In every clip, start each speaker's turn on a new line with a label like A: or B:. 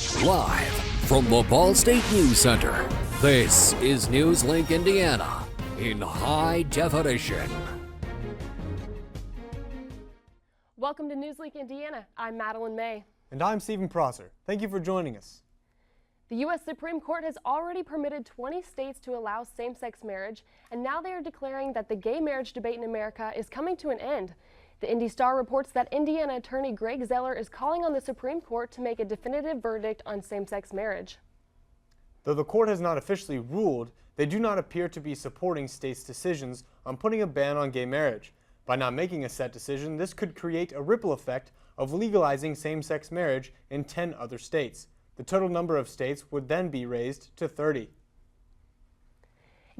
A: Live from the Ball State News Center, this is NewsLink Indiana in high definition.
B: Welcome to NewsLink Indiana. I'm Madeline May.
C: And I'm Stephen Prosser. Thank you for joining us.
B: The U.S. Supreme Court has already permitted 20 states to allow same-sex marriage, and now they are declaring that the gay marriage debate in America is coming to an end. The Indy Star reports that Indiana attorney Greg Zeller is calling on the Supreme Court to make a definitive verdict on same-sex marriage.
C: Though the court has not officially ruled, they do not appear to be supporting states' decisions on putting a ban on gay marriage. By not making a set decision, this could create a ripple effect of legalizing same-sex marriage in 10 other states. The total number of states would then be raised to 30.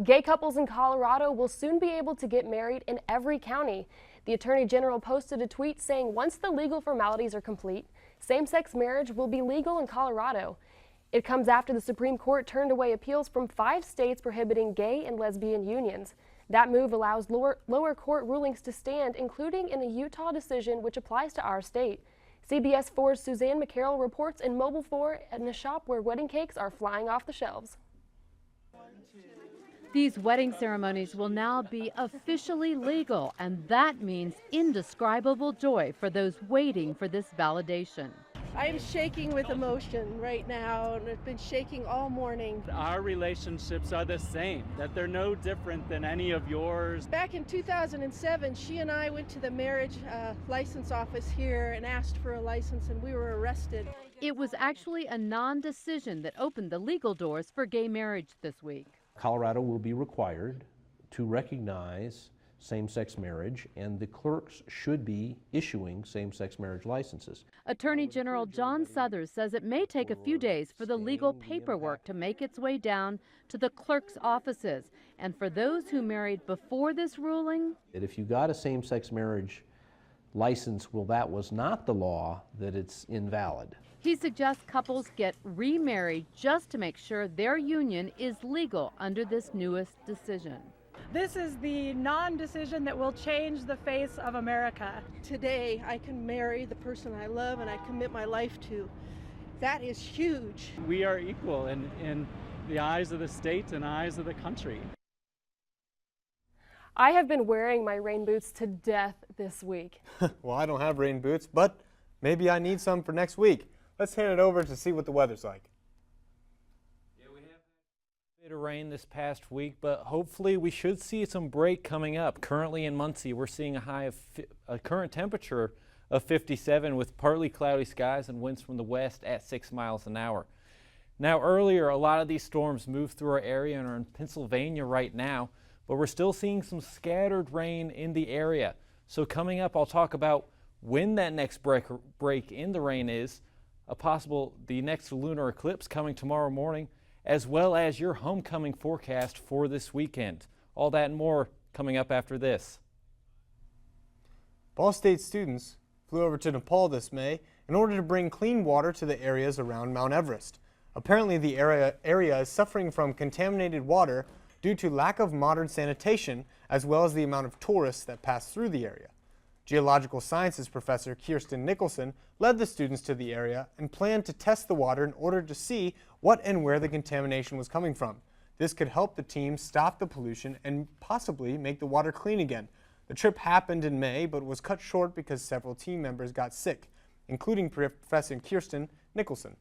B: Gay couples in Colorado will soon be able to get married in every county. The Attorney General posted a tweet saying once the legal formalities are complete, same-sex marriage will be legal in Colorado. It comes after the Supreme Court turned away appeals from 5 states prohibiting gay and lesbian unions. That move allows lower court rulings to stand, including in a Utah decision which applies to our state. CBS 4's Suzanne McCarroll reports in Mobile 4 in a shop where wedding cakes are flying off the shelves.
D: These wedding ceremonies will now be officially legal, and that means indescribable joy for those waiting for this validation.
E: I am shaking with emotion right now, and I've been shaking all morning.
F: Our relationships are the same, that they're no different than any of yours.
E: Back in 2007, she and I went to the marriage license office here and asked for a license, and we were arrested.
D: It was actually a non-decision that opened the legal doors for gay marriage this week.
G: Colorado will be required to recognize same-sex marriage, and the clerks should be issuing same-sex marriage licenses.
D: Attorney General John Suthers says it may take a few days for the legal paperwork to make its way down to the clerk's offices. And for those who married before this ruling,
G: If you got a same-sex marriage license, well, that was not the law, that it's invalid.
D: he suggests couples get remarried just to make sure their union is legal under this newest decision.
H: This is the non-decision that will change the face of America.
E: Today, I can marry the person I love and I commit my life to. That is huge.
F: We are equal in the eyes of the state and eyes of the country.
B: I have been wearing my rain boots to death this week.
C: Well, I don't have rain boots, but maybe I need some for next week. Let's hand it over to see what the weather's like.
I: Yeah, we have had a bit of rain this past week, but hopefully we should see some break coming up. Currently in Muncie, we're seeing a current temperature of 57 with partly cloudy skies and winds from the west at 6 miles an hour. Now earlier, a lot of these storms moved through our area and are in Pennsylvania right now, but we're still seeing some scattered rain in the area. So coming up, I'll talk about when that next break in the rain is, the next lunar eclipse coming tomorrow morning, as well as your homecoming forecast for this weekend. All that and more coming up after this.
C: Ball State students flew over to Nepal this May in order to bring clean water to the areas around Mount Everest. Apparently the area is suffering from contaminated water due to lack of modern sanitation, as well as the amount of tourists that pass through the area. Geological Sciences professor Kirsten Nicholson led the students to the area and planned to test the water in order to see what and where the contamination was coming from. This could help the team stop the pollution and possibly make the water clean again. The trip happened in May, but was cut short because several team members got sick, including Professor Kirsten Nicholson.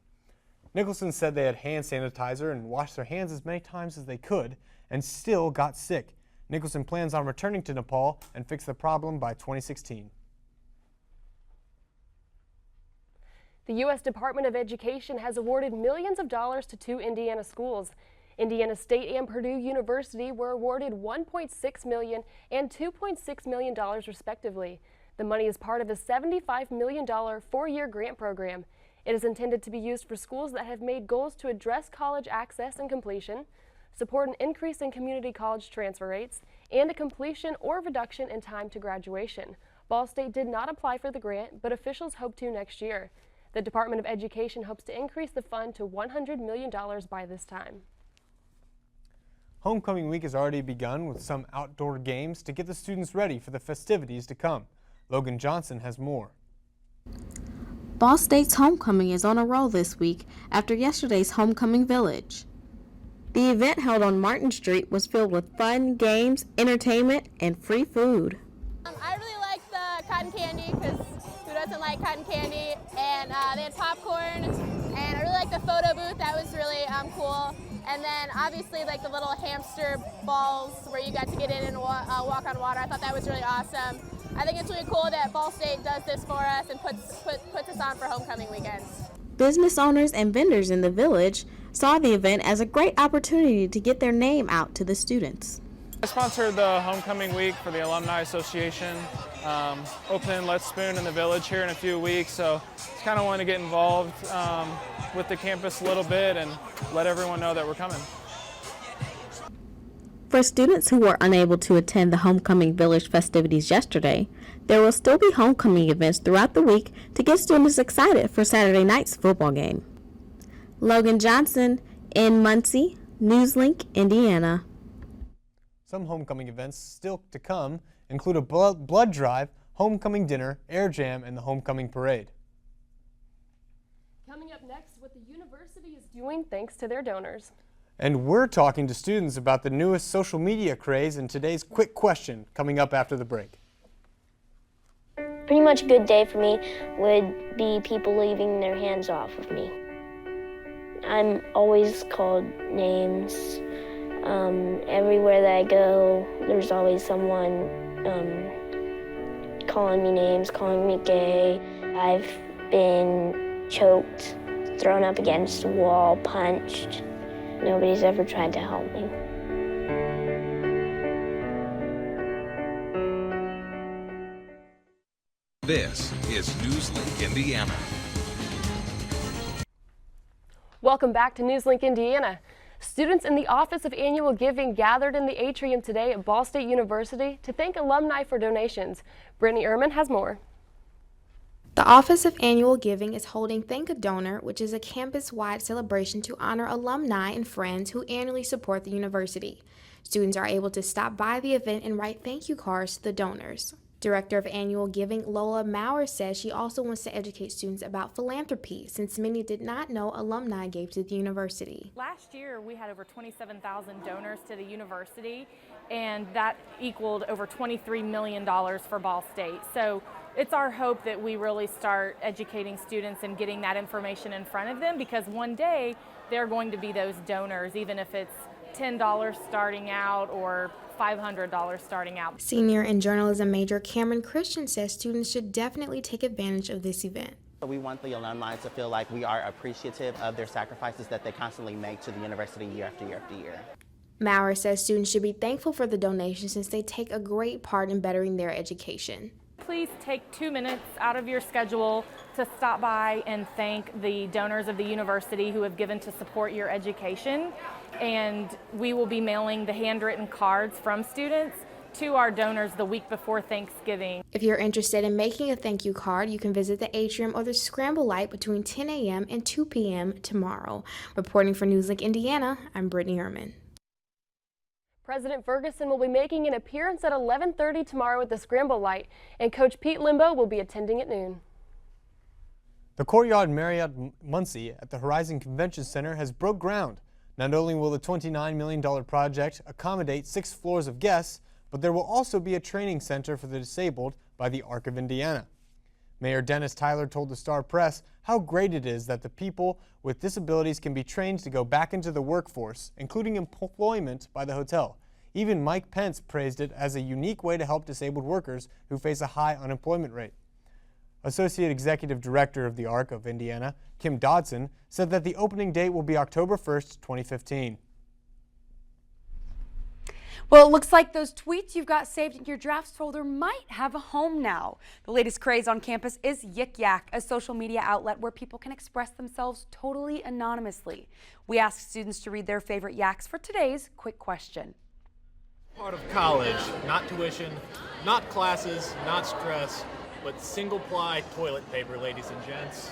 C: Nicholson said they had hand sanitizer and washed their hands as many times as they could and still got sick. Nicholson plans on returning to Nepal and fix the problem by 2016.
B: The U.S. Department of Education has awarded millions of dollars to 2 Indiana schools. Indiana State and Purdue University were awarded $1.6 million and $2.6 million respectively. The money is part of a $75 million 4-year grant program. It is intended to be used for schools that have made goals to address college access and completion, support an increase in community college transfer rates, and a completion or reduction in time to graduation. Ball State did not apply for the grant, but officials hope to next year. The Department of Education hopes to increase the fund to $100 million by this time.
C: Homecoming week has already begun with some outdoor games to get the students ready for the festivities to come. Logan Johnson has more.
J: Ball State's homecoming is on a roll this week after yesterday's homecoming village. The event held on Martin Street was filled with fun, games, entertainment, and free food.
K: I really like the cotton candy because who doesn't like cotton candy? And they had popcorn, and I really like the photo booth. That was really cool. And then obviously like the little hamster balls where you got to get in and walk on water. I thought that was really awesome. I think it's really cool that Ball State does this for us and puts us on for homecoming weekends.
J: Business owners and vendors in the village saw the event as a great opportunity to get their name out to the students.
L: I sponsored the homecoming week for the Alumni Association, opening Let's Spoon in the village here in a few weeks, so just kind of wanted to get involved with the campus a little bit and let everyone know that we're coming.
J: For students who were unable to attend the Homecoming Village festivities yesterday, there will still be homecoming events throughout the week to get students excited for Saturday night's football game. Logan Johnson in Muncie, NewsLink, Indiana.
C: Some homecoming events still to come include a blood drive, homecoming dinner, air jam, and the homecoming parade.
B: Coming up next, what the university is doing thanks to their donors.
C: And we're talking to students about the newest social media craze in today's quick question coming up after the break.
M: Pretty much a good day for me would be people leaving their hands off of me. I'm always called names. Everywhere that I go, there's always someone calling me names, calling me gay. I've been choked, thrown up against a wall, punched. Nobody's ever tried to help me.
N: This is NewsLink Indiana.
B: Welcome back to NewsLink Indiana. Students in the Office of Annual Giving gathered in the atrium today at Ball State University to thank alumni for donations. Brittany Ehrman has more.
O: The Office of Annual Giving is holding Thank a Donor, which is a campus-wide celebration to honor alumni and friends who annually support the university. Students are able to stop by the event and write thank you cards to the donors. Director of Annual Giving, Lola Maurer, says she also wants to educate students about philanthropy, since many did not know alumni gave to the university.
P: Last year, we had over 27,000 donors to the university, and that equaled over $23 million for Ball State. So it's our hope that we really start educating students and getting that information in front of them, because one day they're going to be those donors, even if it's $10 starting out or $500 starting out.
O: Senior in journalism major Cameron Christian says students should definitely take advantage of this event.
Q: We want the alumni to feel like we are appreciative of their sacrifices that they constantly make to the university year after year after year.
O: Maurer says students should be thankful for the donations since they take a great part in bettering their education.
P: Please take 2 minutes out of your schedule to stop by and thank the donors of the university who have given to support your education. And we will be mailing the handwritten cards from students to our donors the week before Thanksgiving.
O: If you're interested in making a thank you card, you can visit the atrium or the Scramble Light between 10 a.m. and 2 p.m. tomorrow. Reporting for NewsLink Indiana, I'm Brittany Ehrman.
B: President Ferguson will be making an appearance at 11:30 tomorrow at the Scramble Light, and Coach Pete Limbo will be attending at noon.
C: The Courtyard Marriott Muncie at the Horizon Convention Center has broke ground. Not only will the $29 million project accommodate 6 floors of guests, but there will also be a training center for the disabled by the Arc of Indiana. Mayor Dennis Tyler told the Star Press how great it is that the people with disabilities can be trained to go back into the workforce, including employment by the hotel. Even Mike Pence praised it as a unique way to help disabled workers who face a high unemployment rate. Associate Executive Director of the Arc of Indiana, Kim Dodson, said that the opening date will be October 1st, 2015.
R: Well, it looks like those tweets you've got saved in your drafts folder might have a home now. The latest craze on campus is Yik Yak, a social media outlet where people can express themselves totally anonymously. We asked students to read their favorite yaks for today's quick question.
S: Part of college, not tuition, not classes, not stress, but single-ply toilet paper, ladies and gents.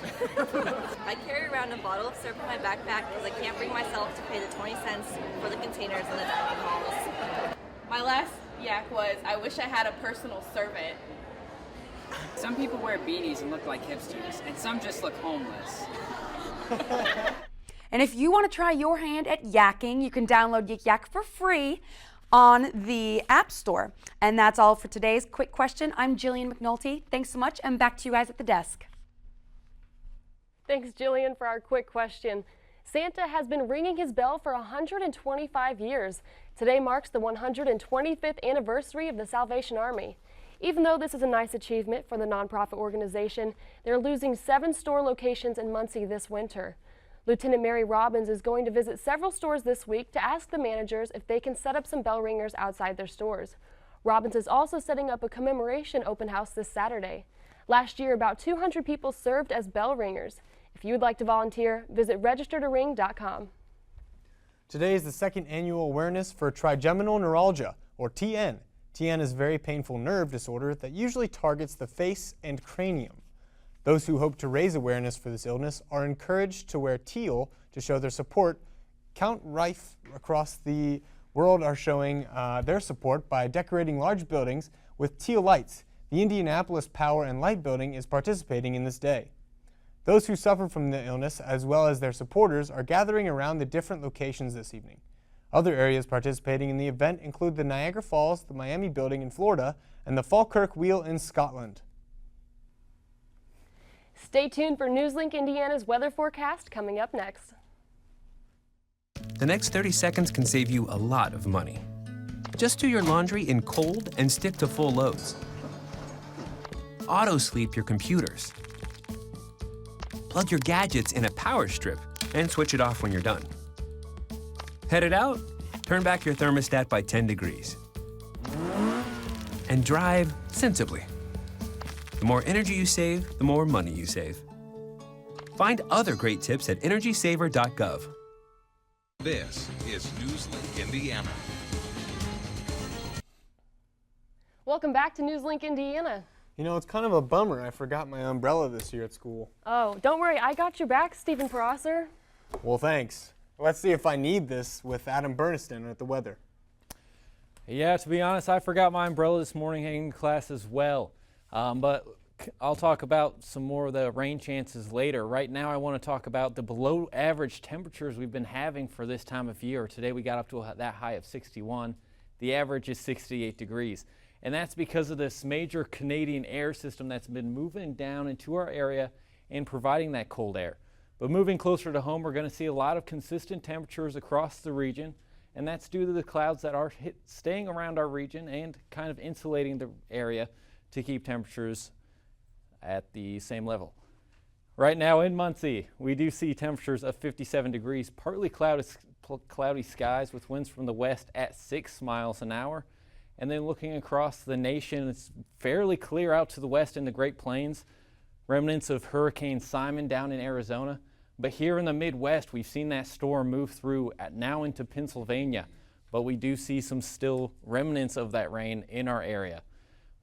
T: I carry around a bottle of syrup in my backpack because I can't bring myself to pay the 20 cents for the containers in the dining halls.
U: My last yak was, I wish I had a personal servant. Some people wear beanies and look like hipsters, and some just look homeless.
R: And if you want to try your hand at yakking, you can download Yik Yak for free on the App Store. And that's all for today's quick question. I'm Jillian McNulty. Thanks so much, and back to you guys at the desk.
B: Thanks, Jillian, for our quick question. Santa has been ringing his bell for 125 years. Today marks the 125th anniversary of the Salvation Army. Even though this is a nice achievement for the nonprofit organization, they're losing 7 store locations in Muncie this winter. Lieutenant Mary Robbins is going to visit several stores this week to ask the managers if they can set up some bell ringers outside their stores. Robbins is also setting up a commemoration open house this Saturday. Last year, about 200 people served as bell ringers. If you would like to volunteer, visit registertoring.com.
C: Today is the 2nd annual awareness for trigeminal neuralgia, or TN. TN is a very painful nerve disorder that usually targets the face and cranium. Those who hope to raise awareness for this illness are encouraged to wear teal to show their support. Count Rife across the world are showing their support by decorating large buildings with teal lights. The Indianapolis Power and Light Building is participating in this day. Those who suffer from the illness, as well as their supporters, are gathering around the different locations this evening. Other areas participating in the event include the Niagara Falls, the Miami Building in Florida, and the Falkirk Wheel in Scotland.
B: Stay tuned for NewsLink Indiana's weather forecast coming up next.
V: The next 30 seconds can save you a lot of money. Just do your laundry in cold and stick to full loads. Auto-sleep your computers. Plug your gadgets in a power strip and switch it off when you're done. Headed out? Turn back your thermostat by 10 degrees. And drive sensibly. The more energy you save, the more money you save. Find other great tips at energysaver.gov.
N: This is NewsLink Indiana.
B: Welcome back to NewsLink Indiana.
C: You know, it's kind of a bummer I forgot my umbrella this year at school.
B: Oh, don't worry, I got your back, Stephen Prosser.
C: Well, thanks. Let's see if I need this with Adam Burniston at the weather.
I: Yeah, to be honest, I forgot my umbrella this morning in class as well. But I'll talk about some more of the rain chances later. Right now, I want to talk about the below average temperatures we've been having for this time of year. Today, we got up to that high of 61. The average is 68 degrees. And that's because of this major Canadian air system that's been moving down into our area and providing that cold air. But moving closer to home, we're going to see a lot of consistent temperatures across the region, and that's due to the clouds that are staying around our region and kind of insulating the area to keep temperatures at the same level. Right now in Muncie, we do see temperatures of 57 degrees, partly cloudy skies with winds from the west at 6 miles an hour. And then looking across the nation, it's fairly clear out to the west in the Great Plains. Remnants of Hurricane Simon down in Arizona. But here in the Midwest, we've seen that storm move through now into Pennsylvania. But we do see some still remnants of that rain in our area.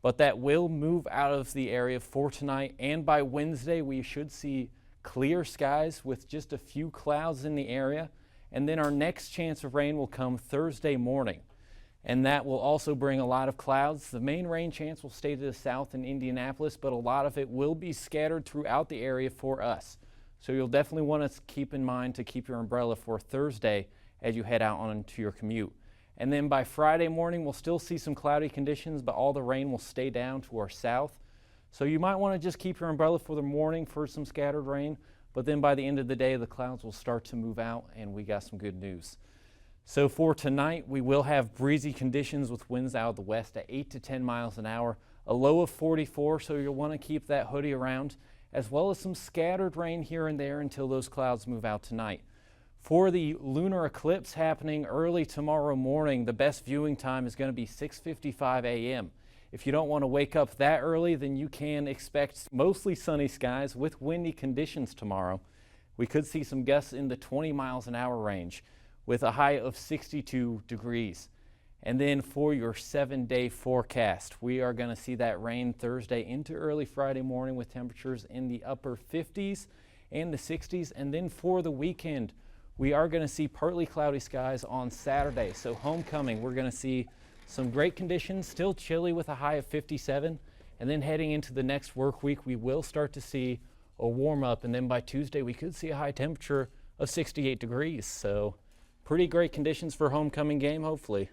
I: But that will move out of the area for tonight. And by Wednesday, we should see clear skies with just a few clouds in the area. And then our next chance of rain will come Thursday morning. And that will also bring a lot of clouds. The main rain chance will stay to the south in Indianapolis, but a lot of it will be scattered throughout the area for us. So you'll definitely want to keep in mind to keep your umbrella for Thursday as you head out onto your commute. And then by Friday morning, we'll still see some cloudy conditions, but all the rain will stay down to our south. So you might want to just keep your umbrella for the morning for some scattered rain, but then by the end of the day, the clouds will start to move out, and we got some good news. So for tonight, we will have breezy conditions with winds out of the west at 8 to 10 miles an hour, a low of 44, so you'll want to keep that hoodie around, as well as some scattered rain here and there until those clouds move out tonight. For the lunar eclipse happening early tomorrow morning, the best viewing time is going to be 6:55 a.m. If you don't want to wake up that early, then you can expect mostly sunny skies with windy conditions tomorrow. We could see some gusts in the 20 miles an hour range, with a high of 62 degrees. And then for your 7-day forecast, we are going to see that rain Thursday into early Friday morning with temperatures in the upper 50s and the 60s. And then for the weekend, we are going to see partly cloudy skies on Saturday. So homecoming, we're going to see some great conditions, still chilly with a high of 57. And then heading into the next work week, we will start to see a warm up. And then by Tuesday, we could see a high temperature of 68 degrees. So pretty great conditions for homecoming game, hopefully.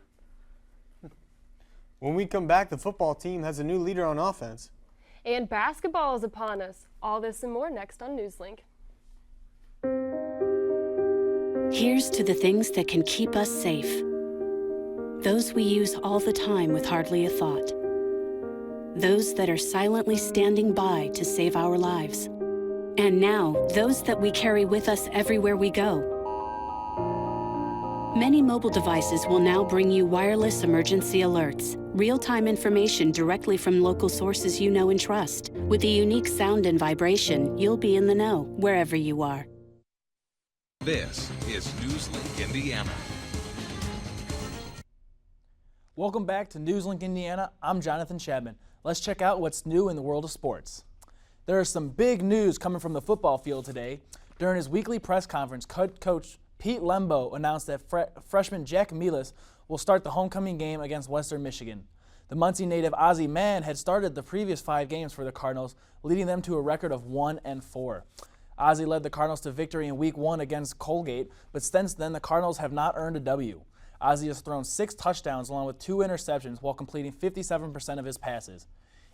C: When we come back, the football team has a new leader on offense.
B: And basketball is upon us. All this and more next on NewsLink.
A: Here's to the things that can keep us safe. Those we use all the time with hardly a thought. Those that are silently standing by to save our lives. And now, those that we carry with us everywhere we go. Many mobile devices will now bring you wireless emergency alerts, real-time information directly from local sources you know and trust. With a unique sound and vibration, you'll be in the know, wherever you are.
N: This is NewsLink Indiana.
G: Welcome back to NewsLink Indiana. I'm Jonathan Chapman. Let's check out what's new in the world of sports. There is some big news coming from the football field today. During his weekly press conference, Coach Pete Lembo announced that freshman Jack Milas will start the homecoming game against Western Michigan. The Muncie native Ozzie Mann had started the previous 5 games for the Cardinals, leading them to a record of 1-4. Ozzie led the Cardinals to victory in Week 1 against Colgate, but since then the Cardinals have not earned a W. Ozzie has thrown 6 touchdowns along with 2 interceptions while completing 57% of his passes.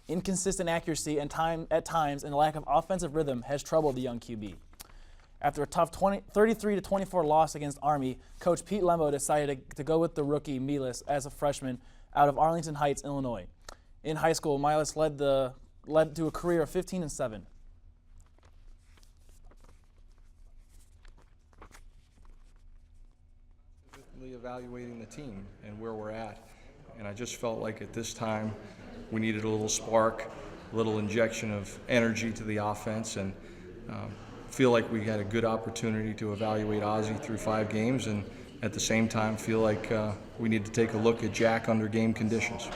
G: Inconsistent accuracy and at times and lack of offensive rhythm has troubled the young QB. After a tough 33-24 loss against Army, Coach Pete Lembo decided to go with the rookie Milas as a freshman out of Arlington Heights, Illinois. In high school, Milas led to a career of 15-7.
W: Evaluating the team and where we're at, and I just felt like at this time we needed a little spark, a little injection of energy to the offense, and feel like we had a good opportunity to evaluate Ozzie through 5 games, and at the same time feel like we need to take a look at Jack under game conditions.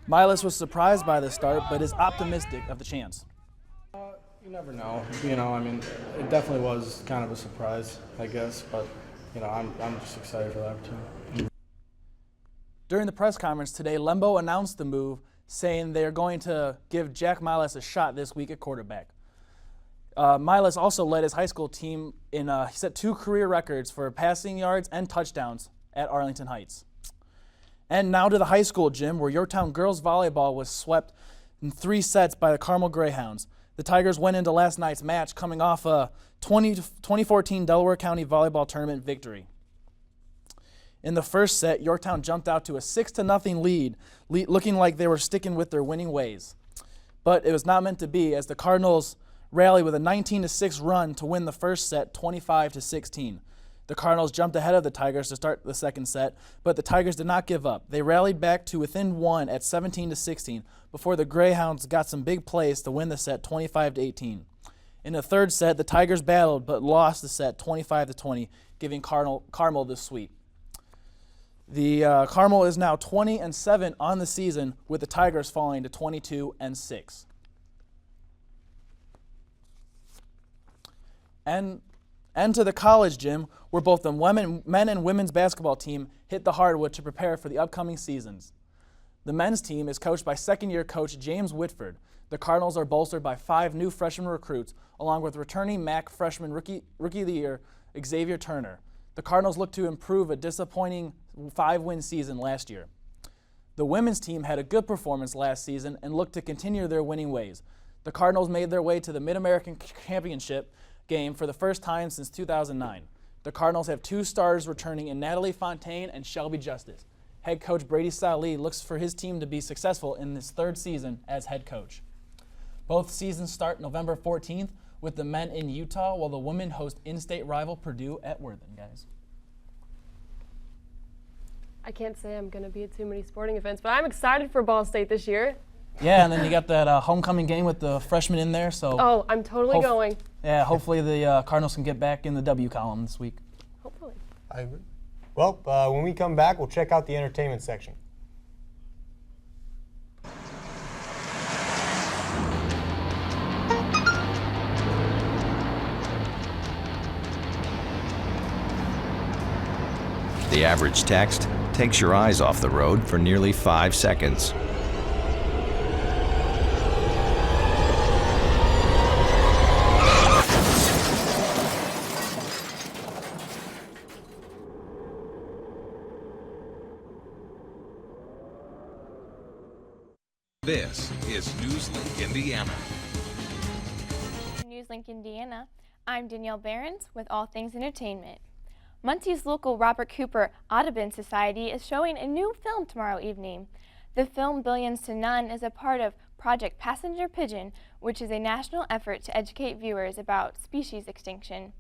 G: Milas was surprised by the start, but is optimistic of the chance.
X: You never know. I mean, it definitely was kind of a surprise, I guess, but I'm just excited for the opportunity.
G: During the press conference today, Lembo announced the move, saying they're going to give Jack Milas a shot this week at quarterback. Milas also led his high school team he set 2 career records for passing yards and touchdowns at Arlington Heights. And now to the high school gym, where Yorktown girls volleyball was swept in 3 sets by the Carmel Greyhounds. The Tigers went into last night's match coming off a 2014 Delaware County volleyball tournament victory. In the first set, Yorktown jumped out to a 6-0 lead, looking like they were sticking with their winning ways. But it was not meant to be, as the Cardinals rallied with a 19-6 run to win the first set 25-16. The Cardinals jumped ahead of the Tigers to start the second set, but the Tigers did not give up. They rallied back to within 1 at 17-16 before the Greyhounds got some big plays to win the set 25-18. In the third set, the Tigers battled but lost the set 25-20, giving Carmel the sweep. The Carmel is now 20-7 on the season, with the Tigers falling to 22-6. And to the college gym, where both the men and women's basketball team hit the hardwood to prepare for the upcoming seasons. The men's team is coached by second-year coach James Whitford. The Cardinals are bolstered by 5 new freshman recruits, along with returning MAC freshman rookie of the year Xavier Turner. The Cardinals look to improve a disappointing 5-win season last year. The women's team had a good performance last season and look to continue their winning ways. The Cardinals made their way to the Mid-American Championship game for the first time since 2009. The Cardinals have 2 starters returning in Natalie Fontaine and Shelby Justice. Head coach Brady Sallee looks for his team to be successful in his 3rd season as head coach. Both seasons start November 14th with the men in Utah, while the women host in-state rival Purdue at Worthen, guys.
B: I can't say I'm going to be at too many sporting events, but I'm excited for Ball State this year.
G: Yeah, and then you got that homecoming game with the freshmen in there. So
B: oh, I'm totally going.
G: Yeah, hopefully the Cardinals can get back in the W column this week.
B: Hopefully.
C: I agree. Well, when we come back, we'll check out the entertainment section.
Y: The average text takes your eyes off the road for nearly 5 seconds.
N: This is NewsLink Indiana.
D: NewsLink Indiana, I'm Danielle Behrens with All Things Entertainment. Muncie's local Robert Cooper Audubon Society is showing a new film tomorrow evening. The film Billions to None is a part of Project Passenger Pigeon, which is a national effort to educate viewers about species extinction.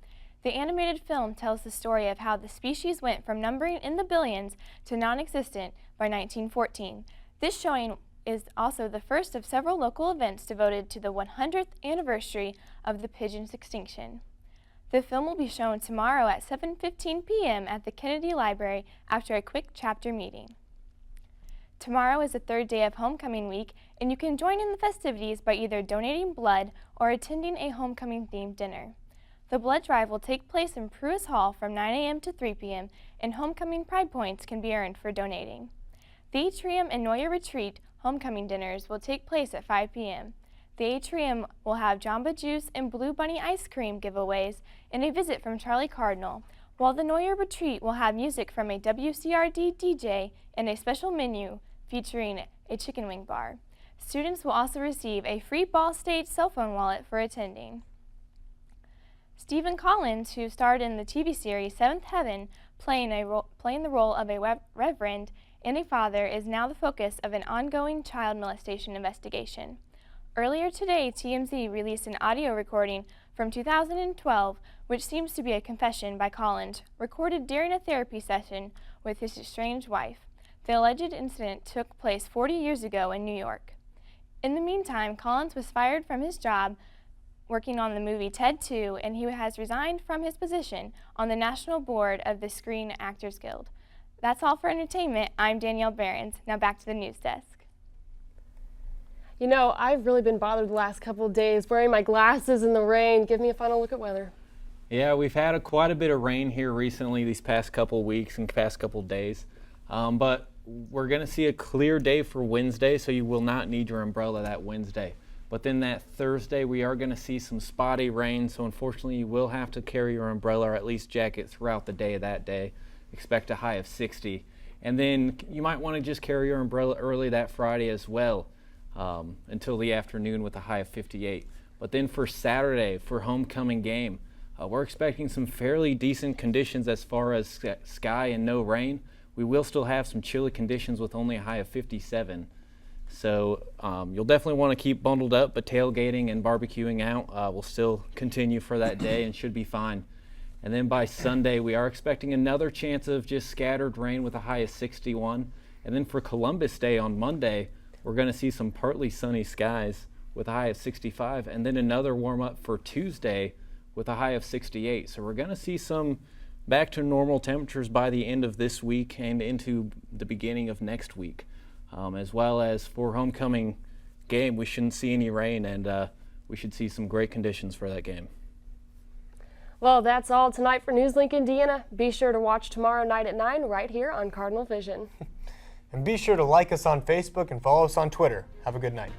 D: The animated film tells the story of how the species went from numbering in the billions to non-existent by 1914. This showing is also the first of several local events devoted to the 100th anniversary of the pigeon's extinction. The film will be shown tomorrow at 7:15 p.m. at the Kennedy Library after a quick chapter meeting. Tomorrow is the third day of homecoming week, and you can join in the festivities by either donating blood or attending a homecoming-themed dinner. The blood drive will take place in Pruis Hall from 9 a.m. to 3 p.m., and homecoming pride points can be earned for donating. The Atrium and Neuer Retreat homecoming dinners will take place at 5 p.m. The Atrium will have Jamba Juice and Blue Bunny ice cream giveaways and a visit from Charlie Cardinal, while the Neuer Retreat will have music from a WCRD DJ and a special menu featuring a chicken wing bar. Students will also receive a free Ball State cell phone wallet for attending. Stephen Collins, who starred in the TV series Seventh Heaven, playing the role of a reverend and a father, is now the focus of an ongoing child molestation investigation. Earlier today, TMZ released an audio recording from 2012, which seems to be a confession by Collins, recorded during a therapy session with his estranged wife. The alleged incident took place 40 years ago in New York. In the meantime, Collins was fired from his job working on the movie Ted 2, and he has resigned from his position on the national board of the Screen Actors Guild. That's all for entertainment. I'm Danielle Behrens. Now back to the news desk.
B: You know, I've really been bothered the last couple of days wearing my glasses in the rain. Give me a final look at weather.
I: Yeah, we've had quite a bit of rain here recently these past couple weeks and past couple days. But we're going to see a clear day for Wednesday, so you will not need your umbrella that Wednesday. But then that Thursday, we are going to see some spotty rain, so unfortunately you will have to carry your umbrella or at least jacket throughout the day that day. Expect a high of 60. And then you might want to just carry your umbrella early that Friday as well, until the afternoon with a high of 58. But then for Saturday, for homecoming game, we're expecting some fairly decent conditions as far as sky and no rain. We will still have some chilly conditions with only a high of 57. So you'll definitely want to keep bundled up, but tailgating and barbecuing out will still continue for that day and should be fine. And then by Sunday, we are expecting another chance of just scattered rain with a high of 61. And then for Columbus Day on Monday, we're going to see some partly sunny skies with a high of 65. And then another warm up for Tuesday with a high of 68. So we're going to see some back to normal temperatures by the end of this week and into the beginning of next week. As well as for homecoming game, we shouldn't see any rain, and we should see some great conditions for that game.
B: Well, that's all tonight for NewsLink Indiana. Be sure to watch tomorrow night at 9 right here on Cardinal Vision.
C: And be sure to like us on Facebook and follow us on Twitter. Have a good night.